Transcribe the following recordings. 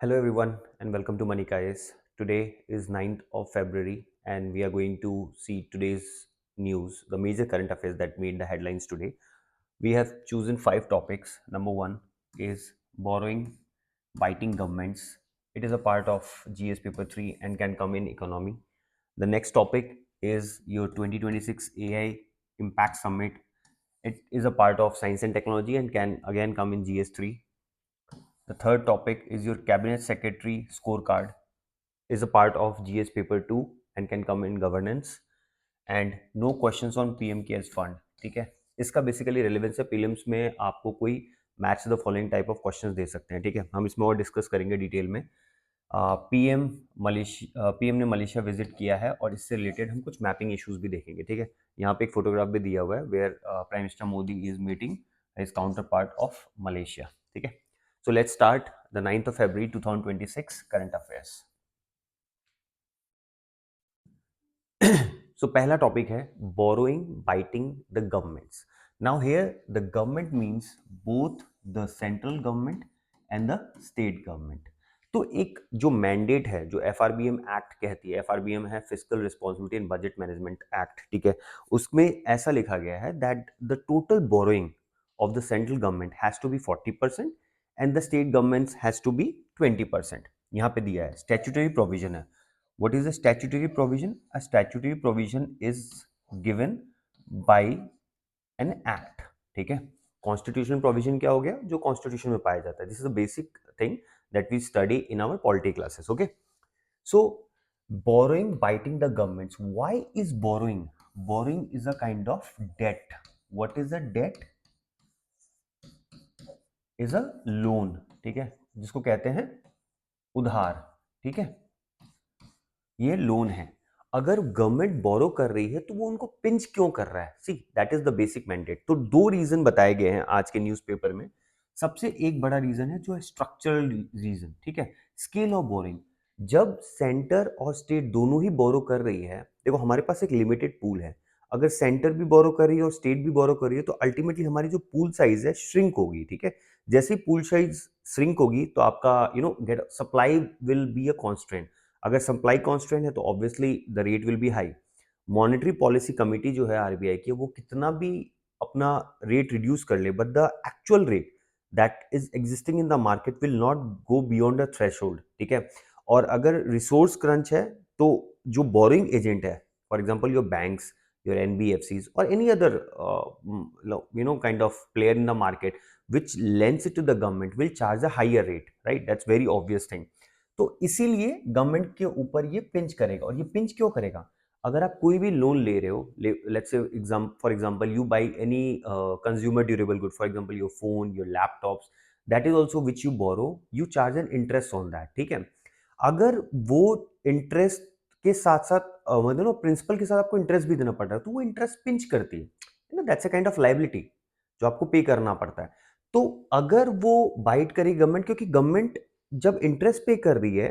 Hello everyone and welcome to Money Guys. Today is 9th of February and we are going to see today's news, the major current affairs that made the headlines today. We have chosen five topics. Number one is borrowing, biting governments. It is a part of GS paper 3 and can come in economy. The next topic is your 2026 AI Impact Summit. It is a part of science and technology and can again come in GS 3. The third topic is your cabinet secretary scorecard is a part of GS paper 2 and can come in governance and no questions on PM cares fund. ठीक है, इसका basically relevance है prelims में आपको कोई match the following type of questions दे सकते हैं. ठीक है, हम इसमें और डिस्कस करेंगे डिटेल में. पीएम ने मलेशिया विजिट किया है और इससे रिलेटेड हम कुछ मैपिंग इश्यूज भी देखेंगे. ठीक है, यहाँ पे एक फोटोग्राफ भी दिया हुआ है where prime minister Modi is meeting his counterpart of Malaysia. ठीक है, so let's start the 9th of February 2026 current affairs. So पहला टॉपिक है borrowing biting the governments. Now here the government means both the central government and the state government. तो एक जो mandate है जो FRBM act कहती है, FRBM है physical responsibility and budget management act. ठीक है, उसमें ऐसा लिखा गया है that the total borrowing of the central government has to be 40% and the state governments has to be 20%. यहाँ पे दिया है, स्टैट्यूटरी प्रोविजन है. What is a statutory provision? A statutory provision is given by an act. ठीक है, constitution provision क्या हो गया जो कॉन्स्टिट्यूशन में पाया जाता है. This is a basic thing that we study in our polity classes. Okay, so borrowing biting the governments. Why is borrowing? Borrowing is a kind of debt. What is a debt? Is a loan. ठीक है, जिसको कहते हैं उधार. ठीक है, ये loan है. अगर गवर्नमेंट बोरो कर रही है तो वो उनको पिंच क्यों कर रहा है? See that is the basic mandate. तो दो रीजन बताए गए हैं आज के न्यूज़पेपर में. सबसे एक बड़ा रीजन है जो है स्ट्रक्चरल रीजन. ठीक है, स्केल ऑफ बोरिंग. जब सेंटर और स्टेट दोनों ही बोरो कर रही है, देखो हमारे पास एक लिमिटेड पूल है. अगर सेंटर भी बोरो कर रही है और स्टेट भी बोरो कर रही है तो अल्टीमेटली हमारी जो पूल साइज है श्रिंक होगी. ठीक है, जैसे ही पूल साइज श्रिंक होगी तो आपका get supply will be a constraint. अगर सप्लाई कॉन्स्टेंट है तो obviously the rate will be high. Monetary policy committee जो है आरबीआई की, वो कितना भी अपना रेट रिड्यूस कर ले but the actual rate that is existing in the market will not go beyond the threshold. ठीक है, और अगर रिसोर्स क्रंच है तो जो बोरिंग एजेंट है, for example your banks, your NBFCs और any other kind of player in the market which lends it to the government will charge a higher rate, right? That's very obvious thing. तो इसीलिए government के ऊपर ये pinch करेगा. और ये pinch क्यों करेगा? अगर आप कोई भी लोन ले रहे हो, let's say for example you buy any consumer durable good, for example your phone, your laptops, that is also which you borrow, you charge an interest on that. ठीक है, अगर वो इंटरेस्ट के साथ साथ मतलब प्रिंसिपल के साथ आपको इंटरेस्ट भी देना पड़ रहा है तो वो इंटरेस्ट पिंच करती है. That's a kind of liability जो आपको पे करना पड़ता है. तो अगर वो बाइट करेगी गवर्नमेंट, क्योंकि गवर्नमेंट जब इंटरेस्ट पे कर रही है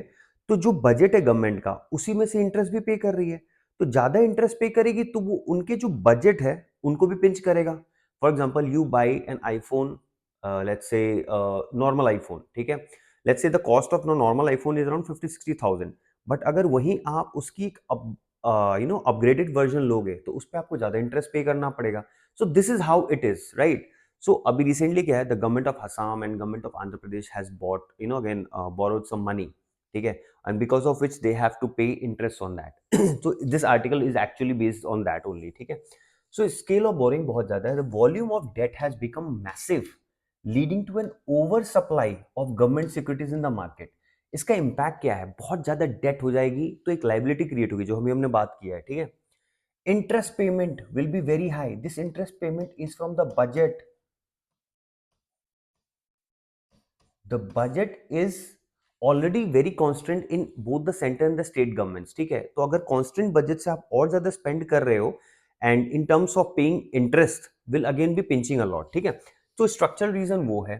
तो जो बजट है गवर्नमेंट का उसी में से इंटरेस्ट भी पे कर रही है. तो ज्यादा इंटरेस्ट पे करेगी तो वो उनके जो बजट है उनको भी पिंच करेगा. For example you by an iPhone, let's say normal iPhone. ठीक है, लेट्स से the cost of normal iPhone is around 50-60,000. But अगर वहीं आप उसकी अपग्रेडेड वर्जन लोगे तो उस पर आपको ज्यादा इंटरेस्ट पे करना पड़ेगा. So this is how it is, right? So अभी रिसेंटली क्या है, the government of Assam and government of Andhra Pradesh has bought again borrowed some money. ठीक है, and because of which they have to pay interest on that. तो this article is actually based on that only. ठीक है, so scale of borrowing बहुत ज्यादा है. The volume of debt has become massive leading to an oversupply of government securities in the market. इसका impact क्या है? बहुत ज्यादा डेट हो जाएगी तो एक लाइबिलिटी क्रिएट होगी जो हमने बात किया है. ठीक है, interest payment will be very high. This interest payment is from the budget. The budget is already very constant in both the center and the state governments. ठीक है, तो अगर constant budget से आप और ज्यादा spend कर रहे हो and in terms of paying interest will again be pinching a lot. ठीक है, तो structural reason वो है.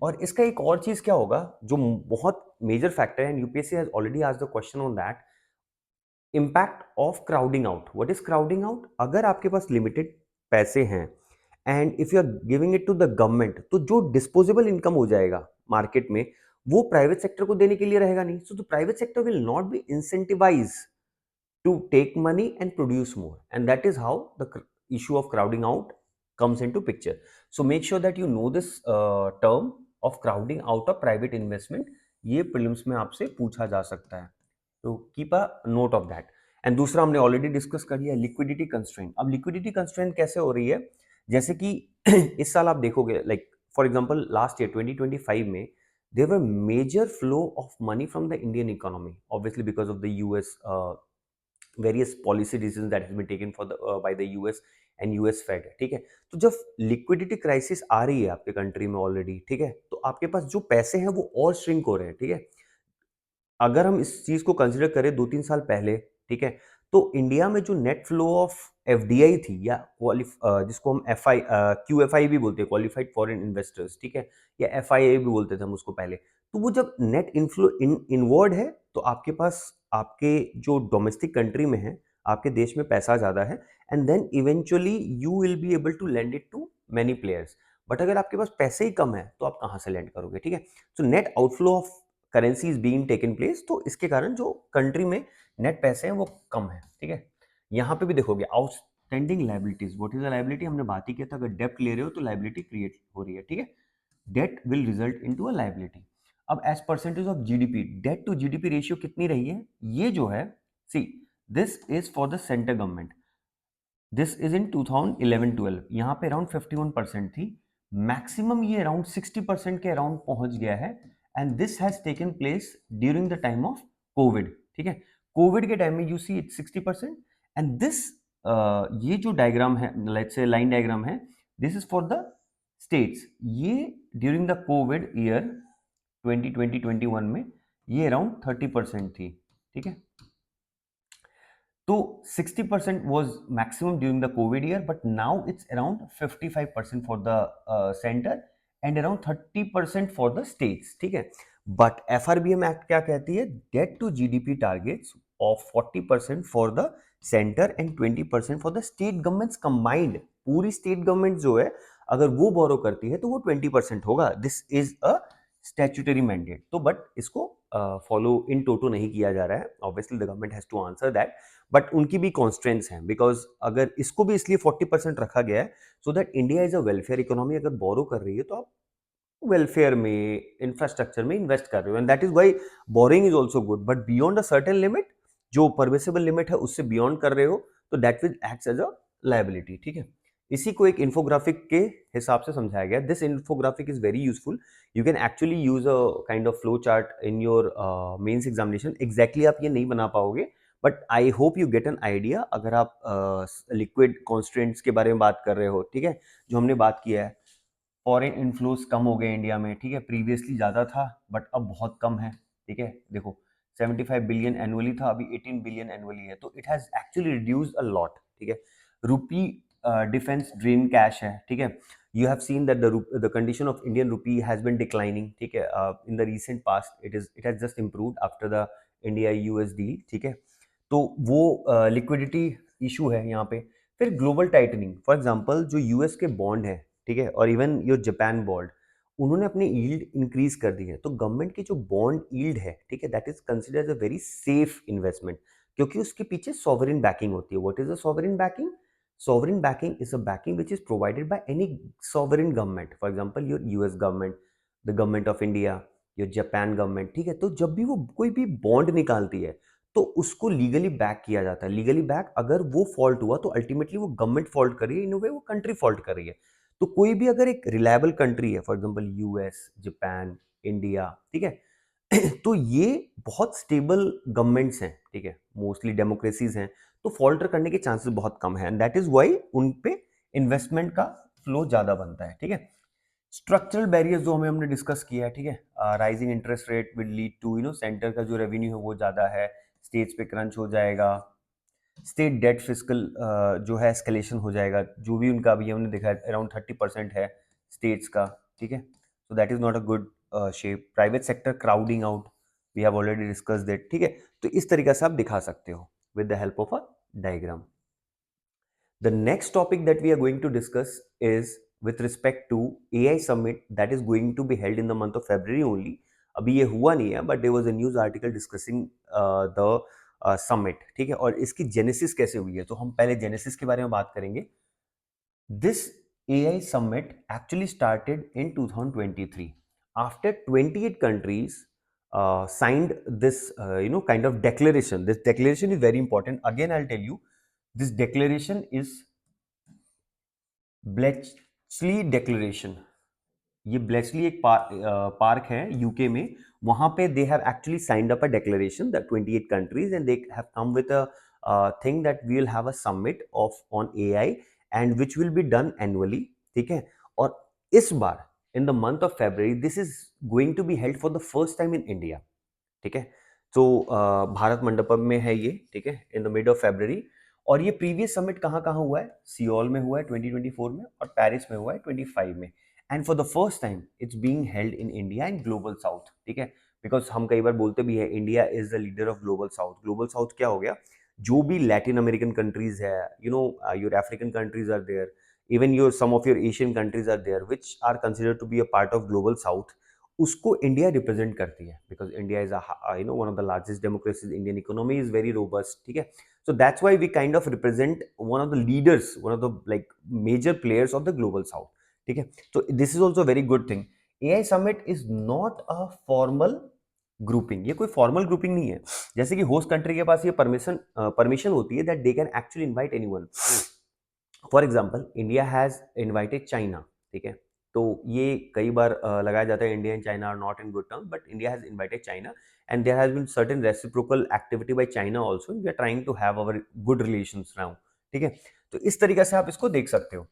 और इसका एक और चीज क्या होगा जो बहुत मेजर फैक्टर है, and UPSC has already asked the question on that, impact of crowding out. What is crowding out? अगर आपके पास लिमिटेड पैसे हैं and if you are giving it to the government तो जो डिस्पोजेबल इनकम हो जाएगा मार्केट में वो प्राइवेट सेक्टर को देने के लिए रहेगा नहीं. So the private sector will not be incentivize to take money and produce more, and that is how the issue of crowding out comes into picture. So make sure that you know this term of crowding out of private investment. ये prelims में आपसे पूछा जा सकता है, तो keep a note of that. And दूसरा हमने ऑलरेडी डिस्कस कर लिया, लिक्विडिटी कंस्ट्रेंट. अब लिक्विडिटी कंस्ट्रेंट कैसे हो रही है, जैसे कि इस साल आप देखोगे, like for example last year 2025 में there were major flow of money from the Indian economy, obviously because of the US various policy decisions that has been taken for the by the US and US Fed. ठीक है, तो जब liquidity crisis आ रही है आपके country में already, ठीक है, तो आपके पास जो पैसे हैं वो और श्रिंक हो रहे हैं. ठीक है, अगर हम इस चीज को कंसिडर करें 2-3 साल पहले, ठीक है, तो इंडिया में जो नेट फ्लो ऑफ एफडीआई थी, या जिसको हम एफआई क्यूएफआई भी बोलते हैं, क्वालिफाइड फॉरेन इन्वेस्टर्स, ठीक है, या एफआईआई भी बोलते थे हम उसको पहले. तो वो जब नेट इनफ्लो इनवर्ड है, तो आपके पास आपके जो डोमेस्टिक कंट्री में है, आपके देश में पैसा ज्यादा है, and then eventually you will be able to lend it to many players. But अगर आपके पास पैसे ही कम है, तो आप कहाँ से लेंड करोगे. ठीक है, so net outflow of currency is being taken place, तो इसके कारण जो कंट्री में नेट पैसे हैं वो कम है. ठीक है, यहाँ पे भी देखोगे outstanding liabilities. What is the liability, हमने बात ही किया था, अगर डेप्ट ले रहे हो तो लाइबिलिटी क्रिएट हो रही है. ठीक है, debt will result into a liability. अब as percentage of GDP, debt to GDP ratio कितनी रही है, ये जो है, see this is for the centre government, this is in 2011-12, यहाँ पे अराउंड 51% थी, मैक्सिमम ये अराउंड 60% के अराउंड पहुंच गया है. And this has taken place during the time of Covid. ठीक है, कोविड के टाइम में you see it 60%. And this ये जो डायग्राम है, लेट्स से लाइन डायग्राम है, this is for the states. ये ड्यूरिंग द कोविड ईयर 2020-21 में ये अराउंड 30% थी. ठीक है, तो 60% was maximum during the COVID year, but now it's around 55% for the center and around 30% for the states. ठीक है, but FRBM Act क्या कहती है, debt to GDP targets of 40% for the center and 20% for the state governments combined. पूरी state government जो है, अगर वो बोरो करती है तो वो 20% होगा. This is a statutory mandate. तो बट इसको फॉलो इन टोटो नहीं किया जा रहा है. Obviously the government has to answer that, but उनकी भी कॉन्स्ट्रेंट्स हैं, बिकॉज अगर इसको भी इसलिए 40% रखा गया है so that India is a welfare economy. अगर बोरो कर रही है तो आप वेलफेयर में, इंफ्रास्ट्रक्चर में इन्वेस्ट कर रहे हो, and that is why borrowing is also good. But beyond a certain limit, जो परमिसेबल लिमिट है उससे बियॉन्ड कर रहे हो, तो that will act as a liability. ठीक है, इसी को एक इन्फोग्राफिक के हिसाब से समझाया गया. This infographic is very useful. You can actually use a kind of flow chart in your mains examination. Exactly आप ये नहीं बना पाओगे, but I hope you get an idea. अगर आप लिक्विड कॉन्स्टेंट्स के बारे में बात कर रहे हो, ठीक है, जो हमने बात किया है, फॉरेन इन्फ्लोज कम हो गए इंडिया में. ठीक है, प्रीवियसली ज़्यादा था बट अब बहुत कम है. ठीक है, देखो 75 बिलियन एनुअली था, अभी 18 बिलियन एनुअली है, तो it has actually reduced a lot. ठीक है, रूपी डिफेंस ड्रेन कैश है. ठीक है, you have seen that the condition of Indian rupee has been declining. ठीक है, in the recent past it has just improved after the India USD. ठीक है, तो वो लिक्विडिटी इशू है यहाँ पे. फिर ग्लोबल टाइटनिंग, फॉर एग्जांपल जो यूएस के बॉन्ड है, ठीक है, और इवन योर जापान बॉन्ड, उन्होंने अपनी यील्ड इंक्रीज कर दी है. तो गवर्नमेंट की जो बॉन्ड यील्ड है, ठीक है, that is considered a very safe investment, क्योंकि उसके पीछे सॉवरेन बैकिंग होती है. What is a sovereign banking? Sovereign backing is a backing which is provided by any sovereign government. For example, your US government, the government of India, your Japan government. ठीक है, तो जब भी वो कोई भी बॉन्ड निकालती है तो उसको लीगली बैक किया जाता है. लीगली बैक, अगर वो फॉल्ट हुआ तो अल्टीमेटली वो गवर्नमेंट फॉल्ट कर रही है, इन वे वो कंट्री फॉल्ट कर रही है. तो कोई भी अगर एक रिलायबल कंट्री है, for example US, Japan, India, ठीक है, तो ये बहुत स्टेबल गवर्नमेंट्स हैं. ठीक है, मोस्टली डेमोक्रेसीज हैं, तो फॉल्टर करने के चांसेस बहुत कम है, एंड दैट इज वाई उन पे इन्वेस्टमेंट का फ्लो ज्यादा बनता है. ठीक है, स्ट्रक्चरल बैरियर्स जो हमने डिस्कस किया है, ठीक है, rising interest rate will lead to centre का जो रेवेन्यू है वो ज्यादा है, स्टेट्स पे क्रंच हो जाएगा, स्टेट डेट फिजिकल जो है एस्केलेशन हो जाएगा. जो भी उनका अभी हमने देखा है अराउंड 30% है स्टेट्स का. ठीक है, so that is not a good shape. Private sector crowding out, we have already discuss that. ठीक है, तो इस तरीके से आप दिखा सकते हो with the help of a diagram. The next topic that we are going to discuss is with respect to AI summit that is going to be held in the month of February only. अभी ये हुआ नहीं है, but there was a news article discussing the summit, ठीक है। और इसकी genesis कैसे हुई है, तो हम पहले जेनेसिस के बारे में बात करेंगे। This AI summit actually started in 2023 after 28 countries signed this kind of declaration. This declaration is very important. Again, I'll tell you, this declaration is Bletchley Declaration. ये ब्लेचली एक पार्क है यूके में, वहां पे they have actually signed up a declaration that 28 countries and they have come with a thing that we will have a summit of on AI and which will be done annually, ठीक है। और इस बार in the month of February this is going to be held for the first time in India, ठीक है। तो भारत मंडपम में है ये, ठीक है, in the mid of February। और ये प्रीवियस समिट कहाँ कहाँ हुआ है, सियोल में हुआ है 2024 में, और पेरिस में हुआ है 25 में। And for the first time it's being held in India and global south, ठीक है। बिकॉज हम कई बार बोलते भी है India is the leader of global south. Global south क्या हो गया, जो भी लैटिन अमेरिकन कंट्रीज है, your African countries are there, even your some of your Asian countries are there which are considered to be a part of global south. उसको India represent करती है, because India is one of the largest democracies, Indian economy is very robust, ठीक है। So that's why we kind of represent one of the leaders, one of the like major players of the global south, ठीक है। तो this is also a very good thing. AI summit is not a formal grouping, ये कोई formal grouping नहीं है। जैसे कि host country के पास ये परमिशन होती है that they can actually invite anyone. For example India has invited China, ठीक है। तो ये कई बार लगाया जाता है India and China are not in good term, but India has invited China and there has been certain reciprocal activity by China also. We are trying to have our good relations now, ठीक है। तो इस तरीके से आप इसको देख सकते हो।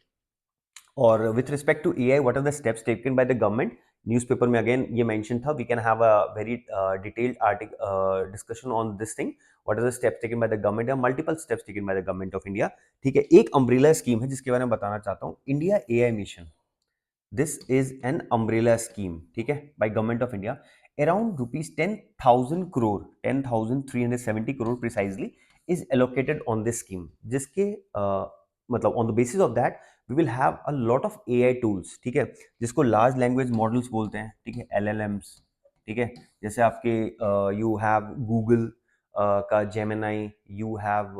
और with respect to AI, what are the steps taken by the government, newspaper में अगेन ये मेंशन था। We can have a very detailed article discussion on this thing, what are the steps taken by the government, या multiple steps taken by the government of India, ठीक है। एक umbrella scheme है जिसके बारे में बताना चाहता हूँ, India AI mission. This is an umbrella scheme, ठीक है, by government of India. Around rupees 10,000 crore, 10,370 crore precisely is allocated on this scheme, जिसके मतलब on the basis of that we will have a lot of AI tools, ठीक है, जिसको large language models बोलते हैं, ठीक है, एलएलएम्स, ठीक है। जैसे आपके यू हैव गूगल का Gemini, you have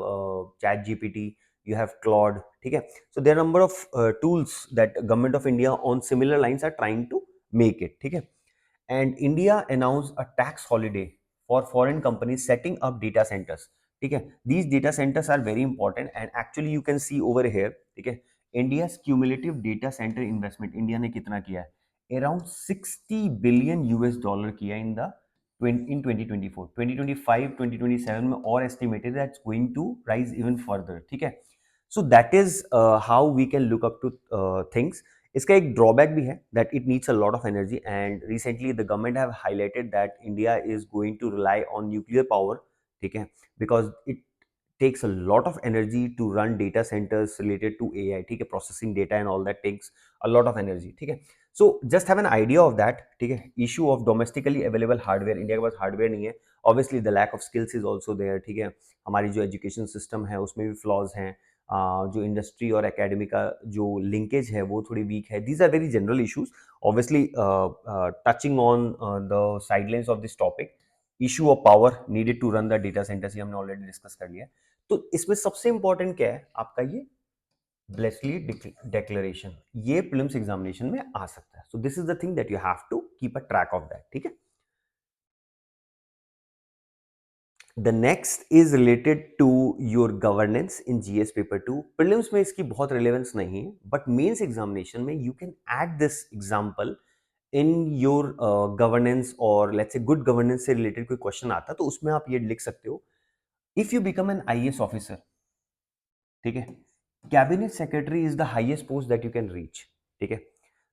chat GPT, you have Claude, ठीक है। So there are number of tools that government of India on similar lines are trying to make it, ठीक है। And India announced a tax holiday for foreign companies setting up data centers, ठीक है। These data centers are very important and actually you can see over here, ठीक है, India's cumulative data center investment, India ने कितना किया है, around 60 billion US dollar किया in the in 2024, 2025, 2027 में, और estimated that's going to rise even further, ठीक है। So that is how we can look up to things. इसका एक ड्रॉबैक भी है that it needs a lot of energy, and recently the government have highlighted that India is going to rely on nuclear power, ठीक है, because it takes a lot of energy to run data centers related to AI, ठीक है, processing data and all that takes a lot of energy, ठीक है। So just have an idea of that, ठीक है। Issue of domestically available hardware, India के पास hardware नहीं है, obviously the lack of skills is also there, ठीक है। हमारी जो एजुकेशन सिस्टम है उसमें भी फ्लॉज हैं, जो इंडस्ट्री और एकेडमी का जो लिंकेज है वो थोड़ी वीक है। These are very general issues, obviously touching on the sidelines of this topic. Issue of power needed to run the data centres, ये हमने ऑलरेडी डिस्कस कर लिया। तो इसमें सबसे इंपॉर्टेंट क्या है आपका, ये ब्लेसली डिक्लेरेशन, ये प्रीलिम्स एग्जामिनेशन में आ सकता है। So this is the thing that you have to keep a track of that, ठीक है। The next is related to your governance in GS paper 2. Prelims में इसकी बहुत relevance नहीं है, but mains examination में you can add this example in your governance, or let's say good governance से related कोई question आता तो उसमें आप ये लिख सकते हो, if you become an IAS officer, ठीक है, cabinet secretary is the highest post that you can reach, ठीक है।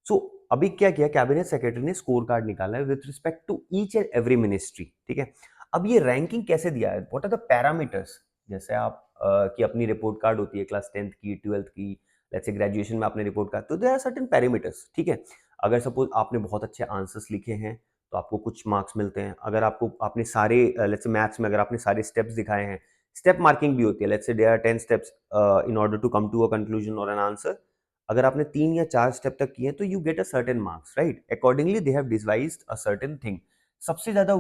सो अभी क्या किया, कैबिनेट सेक्रेटरी ने स्कोर कार्ड निकाला है with respect to each and every ministry, ठीक है। अब ये रैंकिंग कैसे दिया है, व्हाट आर द पैरामीटर्स, जैसे आप की अपनी रिपोर्ट कार्ड होती है क्लास 10th की, 12th की, लेट्स से ग्रेजुएशन में आपने रिपोर्ट कार्ड, तो देयर आर सर्टेन पैरामीटर्स, ठीक है। अगर सपोज आपने बहुत अच्छे आंसर्स लिखे हैं तो आपको कुछ मार्क्स मिलते हैं। अगर आपको आपने सारे लेट्स से मैथ्स में अगर आपने सारे स्टेप्स दिखाए हैं, स्टेप मार्किंग भी होती है, let's say there are 10 steps in order to come to a conclusion और एन आंसर। अगर आपने 3 या 4 स्टेप तक किए तो you get a certain marks, right. Accordingly they have devised a certain thing. सबसे ज्यादा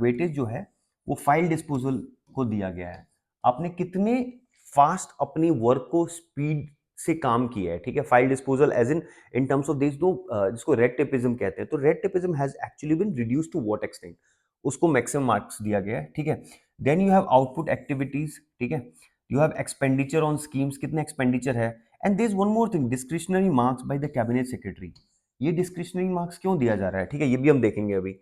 वेटेज जो है वो फाइल डिस्पोजल को दिया गया है। आपने कितने फास्ट अपनी वर्क को स्पीड से काम किया है, ठीक है। File disposal as in terms of this, जिसको रेड टेपिज्म कहते हैं, तो red tapism has actually been reduce to what extent, उसको मैक्सिमम मार्क्स दिया गया है, ठीक है। Then you have output activities, ठीक है। You have expenditure on schemes, कितने एक्सपेंडिचर है। And there is one more thing, discretionary marks by the cabinet secretary. ये डिस्क्रिशनरी मार्क्स क्यों दिया जा रहा है, ठीक है, ये भी हम देखेंगे अभी।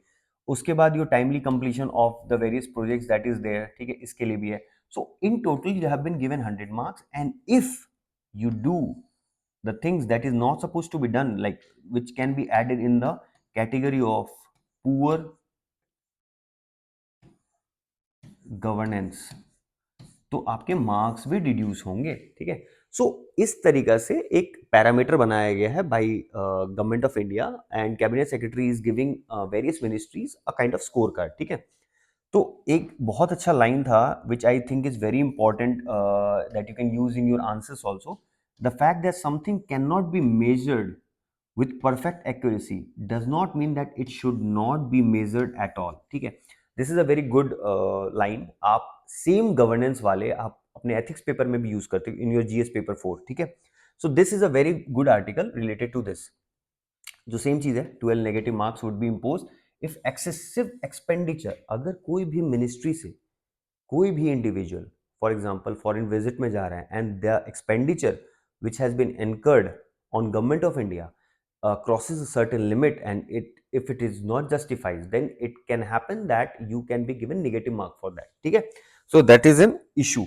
उसके बाद your timely completion of the various projects that is there, ठीक है, इसके लिए भी है। So in total you have been given 100 marks, and if you do the things that is not supposed to be done, like which can be added in the category of poor governance, तो आपके marks भी deduce होंगे, ठीक है। सो इस तरीका से एक पैरामीटर बनाया गया है by government of India, and cabinet secretary is giving various ministries a kind of score card, ठीक है। तो एक बहुत अच्छा लाइन था which I think is very important that you can use in your answers also, the fact that something can not be measured with perfect accuracy does not mean that it should not be measured at all, ठीक है। This is a very good line, आप same governance वाले आप अपने ethics paper में भी use करते हो इन योर जीएस पेपर 4, ठीक है। So this is a very good article related to this. जो सेम चीज है, 12 negative marks would be impose if excessive expenditure, अगर कोई भी मिनिस्ट्री से कोई भी individual for example foreign visit में जा रहा है and the expenditure which has been incurred on government of India crosses a certain limit, and if it is not justified, then it can happen that you can be given negative mark for that, ठीक है। So that is an issue.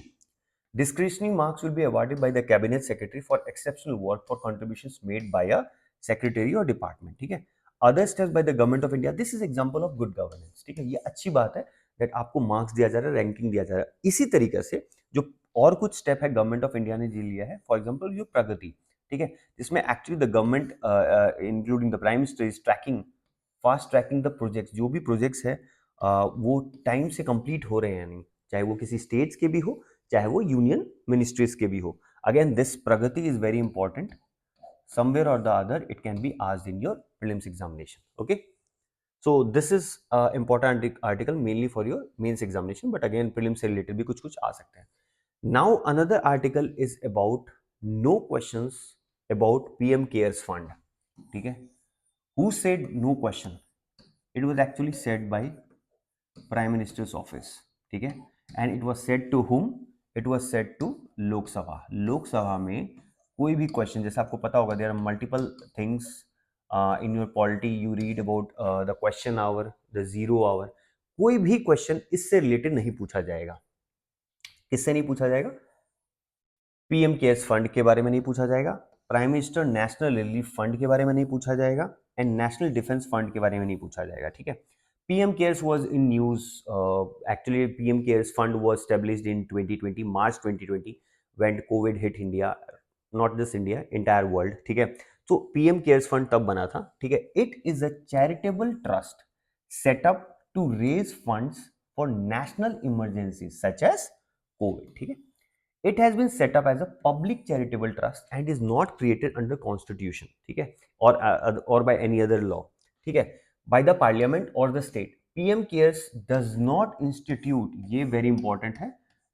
Discretionary marks will be awarded by the cabinet secretary for exceptional work for contributions made by a secretary or department, ठीक है। Other steps by the government of India, this is example of good governance, ठीक है। ये अच्छी बात है that आपको marks दिया जा रहा है, रैंकिंग दिया जा रहा है। इसी तरीके से जो और कुछ स्टेप है गवर्नमेंट ऑफ इंडिया ने जी लिया है, फॉर एग्जाम्पल जो प्रगति, ठीक है, जिसमें actually the government including the prime minister is tracking, fast tracking the projects, जो भी प्रोजेक्ट्स है वो टाइम से कंप्लीट हो रहे हैं या नहीं, चाहे वो किसी स्टेट्स के भी हो, चाहे वो यूनियन मिनिस्ट्रीज के भी हो। Again this Pragati is very important, somewhere or the other it can be asked in your prelims examination, okay। so this is important article mainly for your mains examination, but again prelims से related भी कुछ कुछ आ सकते हैं। now another article is about no questions about PM cares fund, ठीक है। who said no question, it was actually said by prime minister's office, ठीक है। And it was said to whom, it was said to Lok Sabha. Lok Sabha में कोई भी question, जैसे आपको पता होगा there are multiple things in your polity, you read about the question hour, the zero hour, कोई भी क्वेश्चन इससे रिलेटेड नहीं पूछा जाएगा। किससे नहीं पूछा जाएगा? पीएम केयर्स फंड के बारे में नहीं पूछा जाएगा, prime minister national relief fund के बारे में नहीं पूछा जाएगा, एंड नेशनल डिफेंस फंड के बारे में नहीं पूछा जाएगा, ठीक है। PM Cares was in news. Actually, PM Cares Fund was established in 2020, March 2020, when COVID hit India, not just India, entire world. ठीक है, तो PM Cares Fund तब बना था, ठीक है। It is a charitable trust set up to raise funds for national emergencies such as COVID, ठीक है। It has been set up as a public charitable trust and is not created under constitution, ठीक है, or by any other law, ठीक है, by the parliament or the state. PM cares does not institute, ये very important है,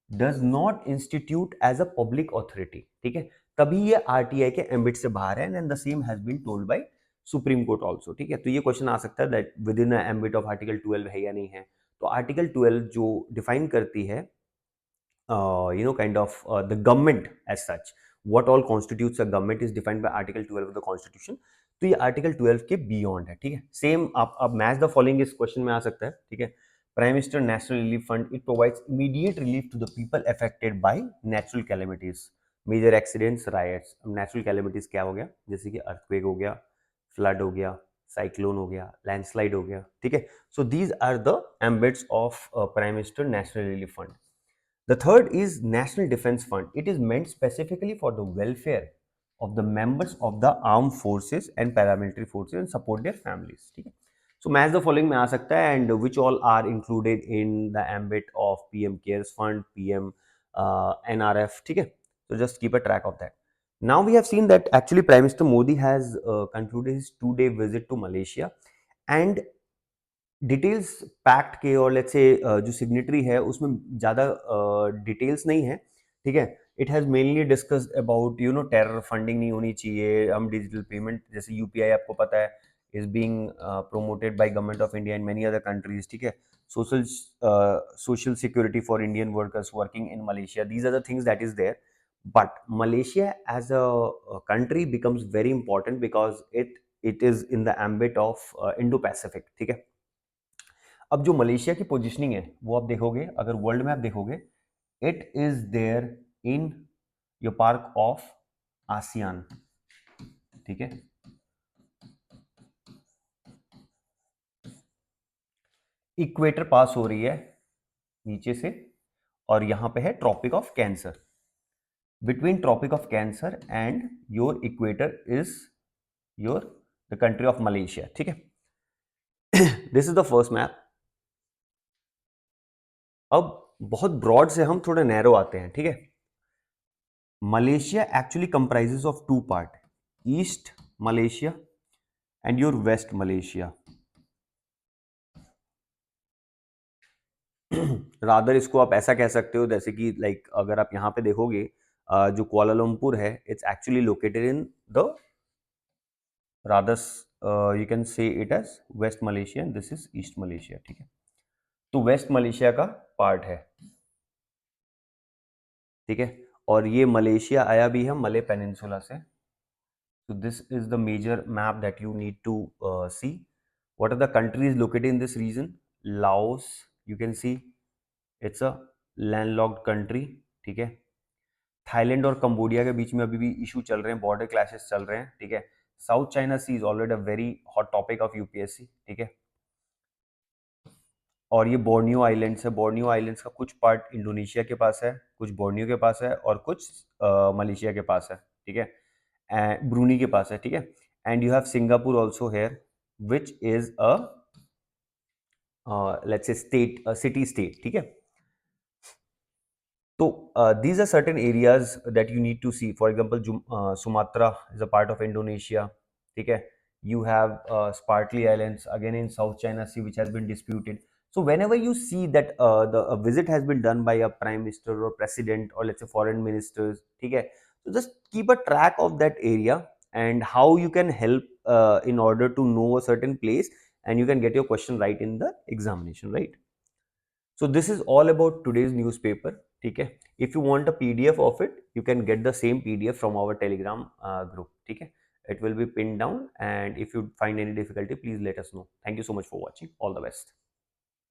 does not institute as a public authority, ठीक है, तभी ये RTI के एम्बिट से बाहर है, and the same has been told by supreme court also, ठीक है। तो ये क्वेश्चन आ सकता है that with in ambit of article 12 है या नहीं है। तो आर्टिकल 12 जो डिफाइन करती है kind of the government as such, what all constitutes a government is defined by article 12 of the constitution। तो ये आर्टिकल 12 के बियॉन्ड है, ठीक है। सेम आप मैच द फॉलोइंग इस क्वेश्चन में आ सकता है, ठीक है। Prime minister national relief fund, it provides immediate relief to the people affected by natural calamities, major accidents, riots. Natural calamities क्या हो गया? जैसे कि अर्थक्वेक हो गया, फ्लड हो गया, साइक्लोन हो गया, लैंडस्लाइड हो गया, ठीक है। So these are the ambits of prime minister national relief fund. The third is National Defense Fund. It is meant specifically for the welfare of the members of the armed forces and paramilitary forces and support their families. ठीक है, so match the following में आ सकता है, and which all are included in the ambit of PM Cares Fund, PM NRF. ठीक है, so just keep a track of that. Now we have seen that actually Prime Minister Modi has concluded his 2-day visit to Malaysia, and details pact के और let's say जो signatory है उसमें ज़्यादा details नहीं है, ठीक है। It has mainly discussed about terror funding नहीं होनी चाहिए, हम डिजिटल पेमेंट जैसे यूपीआई आपको पता है is being promoted by government of India in many other countries, ठीक है। Social social security for Indian workers working in Malaysia, these are the things that is there, but Malaysia as a country becomes very important because it is in the ambit of Indo-Pacific, ठीक है। अब जो Malaysia की positioning है वो आप देखोगे, अगर वर्ल्ड में आप देखोगे, it is there in your part of ASEAN, ठीक है। इक्वेटर पास हो रही है नीचे से, और यहां पे है tropic of cancer. Between tropic of cancer and your equator is your the country of Malaysia, ठीक है। This is the first map. अब बहुत ब्रॉड से हम थोड़े नैरो आते हैं, ठीक है। Malaysia actually comprises of two part, east Malaysia and your west Malaysia. Rather इसको आप ऐसा कह सकते हो जैसे कि लाइक अगर आप यहाँ पे देखोगे, जो कुआलालंपुर है it's actually located in the rathers, you can say it as West Malaysia and this is East Malaysia, ठीक है। तो वेस्ट मलेशिया का पार्ट है, ठीक है। और ये मलेशिया आया भी है मले पेनिनसुला से। So this is the major map that you need to see. What are the countries located in this region? Laos, you can see it's a landlocked country, ठीक है। थाईलैंड और कंबोडिया के बीच में अभी भी इशू चल रहे हैं, बॉर्डर क्लैशेस चल रहे हैं, ठीक है। South China sea is already a very hot topic of UPSC, ठीक है। और ये बोर्नियो आइलैंड्स है, बोर्नियो आइलैंड्स का कुछ पार्ट इंडोनेशिया के पास है, कुछ बोर्नियो के पास है और कुछ मलेशिया के पास है, ठीक है, ब्रूनी के पास है, ठीक है। And you have Singapore also here which is a let's say state, city state, ठीक है। तो these are certain areas that you need to see. For example, Sumatra is a part of Indonesia, ठीक है। You have Spratly Islands again in South China Sea, which has been disputed. So whenever you see that the a visit has been done by a prime minister or president or let's say foreign ministers, ठीक है, so just keep a track of that area and how you can help in order to know a certain place and you can get your question right in the examination, right? So this is all about today's newspaper. ठीक है. If you want a PDF of it, you can get the same PDF from our Telegram group. ठीक है. It will be pinned down, and if you find any difficulty, please let us know. Thank you so much for watching. All the best.